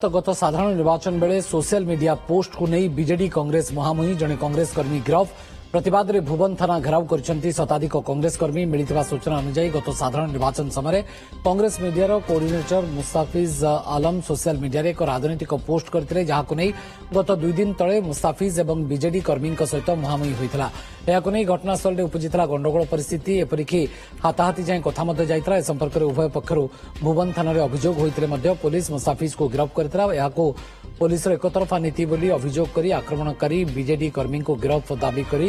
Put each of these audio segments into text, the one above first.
तो गत साधारण निर्वाचन बेले सोशल मीडिया पोस्ट को नहीं बीजेडी कांग्रेस महामुही जड़े कांग्रेस कर्मी गिरफ प्रतिवाद में भुवन थाना घेराव कर शताधिक कांग्रेस कर्मी मिलता सूचना अनुसार गत साधारण निर्वाचन समय कांग्रेस मीडिया कोऑर्डिनेटर मुस्ताफिज आलम सोशल मीडिया एक राजनीतिक पोस्ट करते जहां नहीं गत 2 दिन तले मुस्ताफिज और बीजेडी कर्मी सहित मुहांमुही होता नहीं घटनास्थल में उपजिता गंडगोल परिस्थिति एपरिकी हाथाहाथी जाए कथा जाता ए संपर्क में उभय पक्षर भुवन थाना अभियोग होते पुलिस मुस्ताफिज को गिरफ्त करता पुलिस एकतरफा नीति बोली अभियोग कर आक्रमणकारी बीजेडी कर्मी को गिरफ्त दाबी कर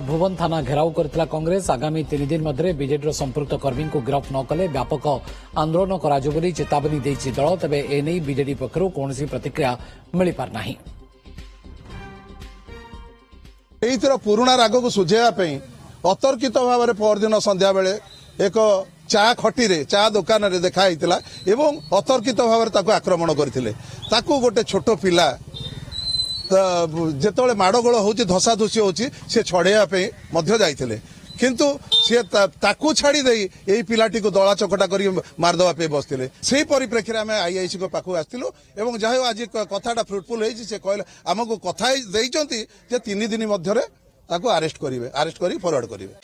भुवन थाना घेराव करथिला कांग्रेस आगामी 3 दिन मध्य बीजेडी संपृक्त कर्मी को गिरफ्त न कले व्यापक आंदोलन कर चेतावनी देछि दल तेबे एने बीजेडी पक्षरु कौनसी प्रतिक्रिया मिल पार नाही। एइथर पुराणा राग को सुझेवा अतर्कित भाव में परदिन संध्या बेले एक चा खटी रे चा दुकान रे देखा होता एवं अतर्कित भाव में आक्रमण करते गोटे छोट पिला जिते माड़गोल हो धसाधुसी होची से छड़ाइया जाइए किंतु सी ताकू छाड़ी दे यही पिलाटी को दला चकटा कर मारदेवाई बसते से परिप्रेक्षी में आईआईसी को पाखु आसलु एवं जहाँ आज कथाटा फ्रुटफुल होती कहले आमको कथा देइचंती जे 3 दिन मध्य अरेस्ट करेंगे अरेस्ट कर फरवर्ड करेंगे।